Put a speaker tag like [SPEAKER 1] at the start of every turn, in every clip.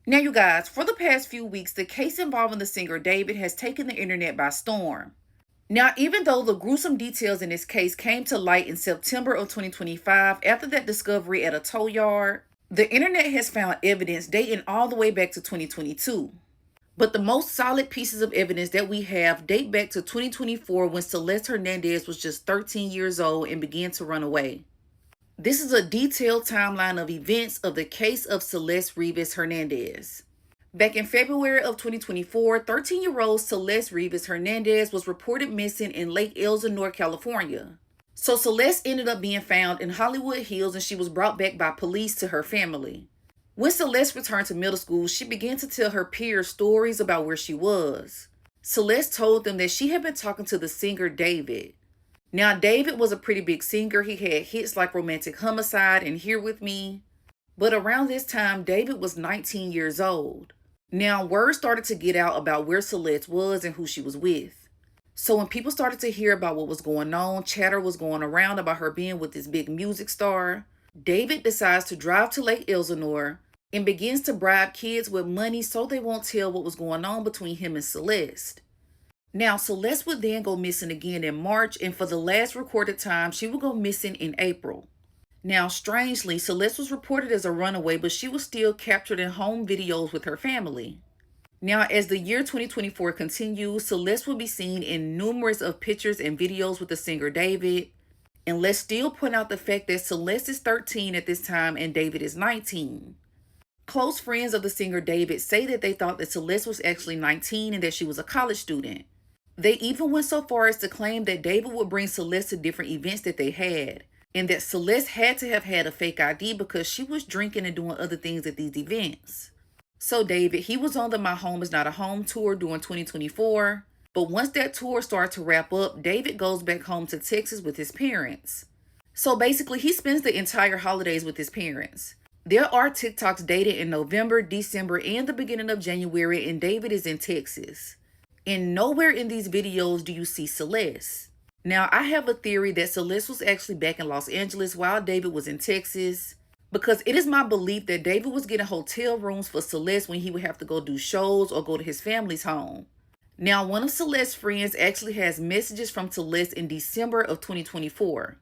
[SPEAKER 1] Now, you guys, for the past few weeks, the case involving the singer David has taken the internet by storm. Now, even though the gruesome details in this case came to light in September of 2025 after that discovery at a tow yard, the internet has found evidence dating all the way back to 2022. But the most solid pieces of evidence that we have date back to 2024 when Celeste Hernandez was just 13 years old and began to run away. This is a detailed timeline of events of the case of Celeste Rivas Hernandez. Back in February of 2024, 13-year-old Celeste Rivas Hernandez was reported missing in Lake Elsinore, California. So Celeste ended up being found in Hollywood Hills and she was brought back by police to her family. When Celeste returned to middle school, she began to tell her peers stories about where she was. Celeste told them that she had been talking to the singer David. Now, David was a pretty big singer. He had hits like Romantic Homicide and Here With Me. But around this time, David was 19 years old. Now, word started to get out about where Celeste was and who she was with. So when people started to hear about what was going on, chatter was going around about her being with this big music star. David decides to drive to Lake Elsinore and begins to bribe kids with money so they won't tell what was going on between him and Celeste. Now, Celeste would then go missing again in March, and for the last recorded time, she would go missing in April. Now, strangely, Celeste was reported as a runaway, but she was still captured in home videos with her family. Now, as the year 2024 continues, Celeste will be seen in numerous of pictures and videos with the singer David. And let's still point out the fact that Celeste is 13 at this time and David is 19. Close friends of the singer David say that they thought that Celeste was actually 19 and that she was a college student. They even went so far as to claim that David would bring Celeste to different events that they had, and that Celeste had to have had a fake ID because she was drinking and doing other things at these events. So David, he was on the My Home Is Not a Home tour during 2024, but once that tour started to wrap up, David goes back home to Texas with his parents. So basically, he spends the entire holidays with his parents. There are TikToks dated in November, December, and the beginning of January, and David is in Texas. And nowhere in these videos do you see Celeste. Now, I have a theory that Celeste was actually back in Los Angeles while David was in Texas, because it is my belief that David was getting hotel rooms for Celeste when he would have to go do shows or go to his family's home. Now, one of Celeste's friends actually has messages from Celeste in December of 2024.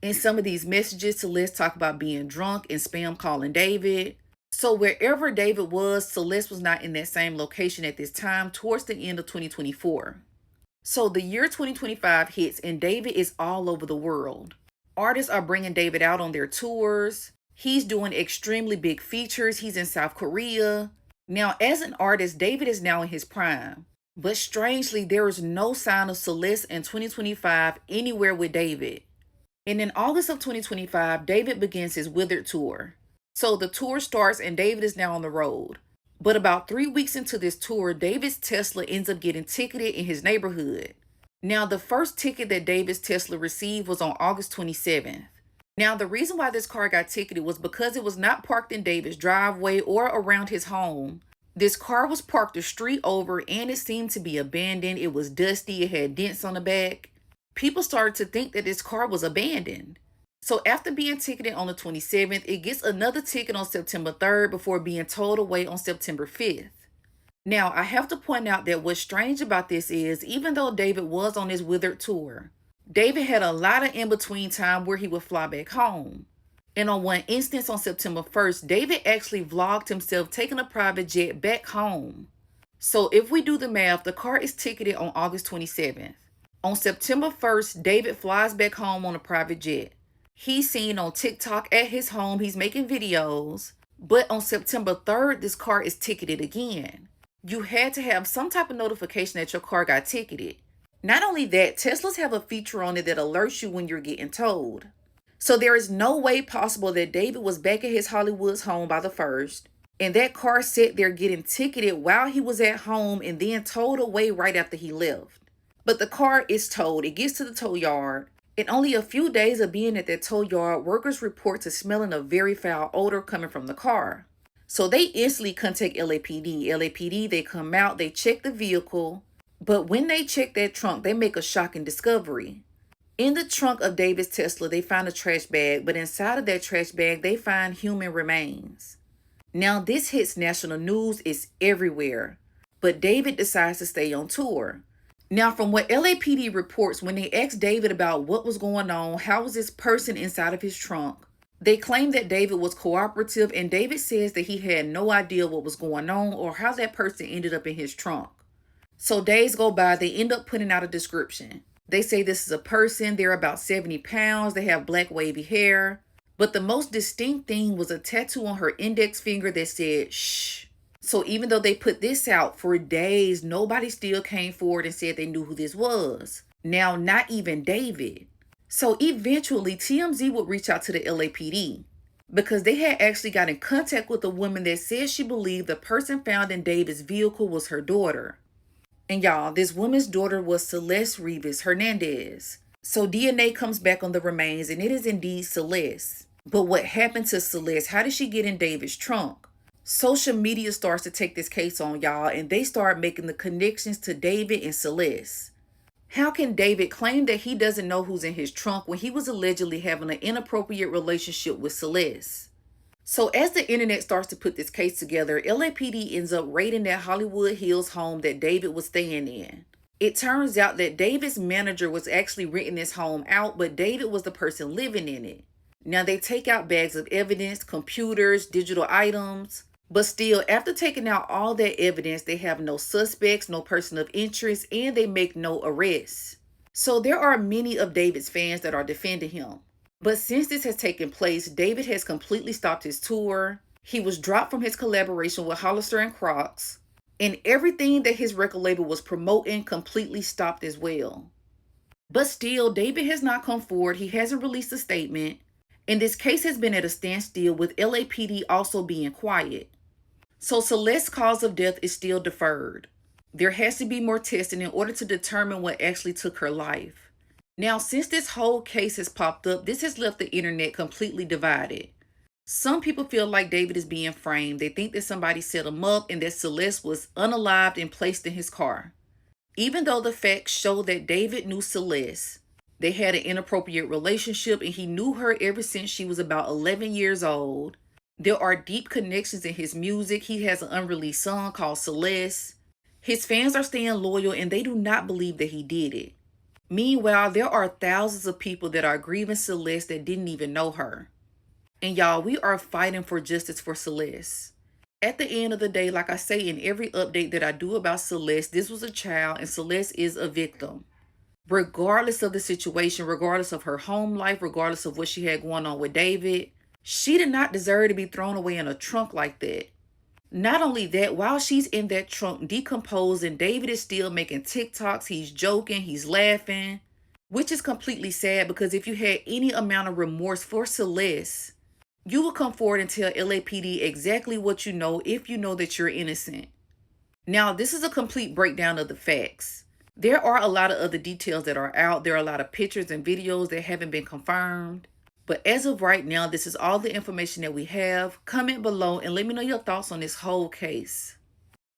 [SPEAKER 1] In some of these messages, Celeste talked about being drunk and spam calling David. So wherever David was, Celeste was not in that same location at this time towards the end of 2024. So the year 2025 hits and David is all over the world. Artists are bringing David out on their tours. He's doing extremely big features. He's in South Korea. Now, as an artist, David is now in his prime. But strangely, there is no sign of Celeste in 2025 anywhere with David. And in August of 2025, David begins his Withered tour. So the tour starts and David is now on the road. But about 3 weeks into this tour, David's Tesla ends up getting ticketed in his neighborhood. Now, the first ticket that David's Tesla received was on August 27th. Now, the reason why this car got ticketed was because it was not parked in David's driveway or around his home. This car was parked a street over and it seemed to be abandoned. It was dusty. It had dents on the back. People started to think that this car was abandoned. So after being ticketed on the 27th, it gets another ticket on September 3rd before being towed away on September 5th. Now, I have to point out that what's strange about this is, even though David was on his Withered tour, David had a lot of in-between time where he would fly back home. And on one instance on September 1st, David actually vlogged himself taking a private jet back home. So if we do the math, the car is ticketed on August 27th. On September 1st, David flies back home on a private jet. He's seen on TikTok at his home. He's making videos. But on September 3rd, this car is ticketed again. You had to have some type of notification that your car got ticketed. Not only that, Teslas have a feature on it that alerts you when you're getting towed. So there is no way possible that David was back at his Hollywood's home by the 1st, and that car sat there getting ticketed while he was at home and then towed away right after he left. But the car is towed. It gets to the tow yard. In only a few days of being at that tow yard, workers report to smelling a very foul odor coming from the car. So they instantly contact LAPD. LAPD, they come out, they check the vehicle. But when they check that trunk, they make a shocking discovery. In the trunk of David's Tesla, they find a trash bag, but inside of that trash bag, they find human remains. Now, this hits national news, it's everywhere. But David decides to stay on tour. Now, from what LAPD reports, when they asked David about what was going on, how was this person inside of his trunk, they claimed that David was cooperative, and David says that he had no idea what was going on or how that person ended up in his trunk. So days go by, they end up putting out a description. They say this is a person, they're about 70 pounds, they have black wavy hair. But the most distinct thing was a tattoo on her index finger that said, shh. So even though they put this out for days, nobody still came forward and said they knew who this was. Now, not even David. So eventually, TMZ would reach out to the LAPD because they had actually got in contact with a woman that said she believed the person found in David's vehicle was her daughter. And y'all, this woman's daughter was Celeste Hernandez. So DNA comes back on the remains, and it is indeed Celeste. But what happened to Celeste? How did she get in David's trunk? Social media starts to take this case on, y'all, and they start making the connections to David and Celeste. How can David claim that he doesn't know who's in his trunk when he was allegedly having an inappropriate relationship with Celeste? So as the internet starts to put this case together, LAPD ends up raiding that Hollywood Hills home that David was staying in. It turns out that David's manager was actually renting this home out, but David was the person living in it. Now they take out bags of evidence, computers, digital items, but still, after taking out all that evidence, they have no suspects, no person of interest, and they make no arrests. So there are many of David's fans that are defending him. But since this has taken place, David has completely stopped his tour. He was dropped from his collaboration with Hollister and Crocs, and everything that his record label was promoting completely stopped as well. But still, David has not come forward. He hasn't released a statement, and this case has been at a standstill, with LAPD also being quiet. So Celeste's cause of death is still deferred. There has to be more testing in order to determine what actually took her life. Now, since this whole case has popped up, this has left the internet completely divided. Some people feel like David is being framed. They think that somebody set him up and that Celeste was unalived and placed in his car. Even though the facts show that David knew Celeste, they had an inappropriate relationship and he knew her ever since she was about 11 years old. There are deep connections in his music. He has an unreleased song called Celeste. His fans are staying loyal and they do not believe that he did it. Meanwhile, there are thousands of people that are grieving Celeste that didn't even know her. And y'all, we are fighting for justice for Celeste. At the end of the day, like I say in every update that I do about Celeste, this was a child and Celeste is a victim. Regardless of the situation, regardless of her home life, regardless of what she had going on with David, she did not deserve to be thrown away in a trunk like that. Not only that, while she's in that trunk decomposing, David is still making TikToks, he's joking, he's laughing, which is completely sad because if you had any amount of remorse for Celeste, you will come forward and tell LAPD exactly what you know if you know that you're innocent. Now, this is a complete breakdown of the facts. There are a lot of other details that are out. There are a lot of pictures and videos that haven't been confirmed. But as of right now, this is all the information that we have. Comment below and let me know your thoughts on this whole case.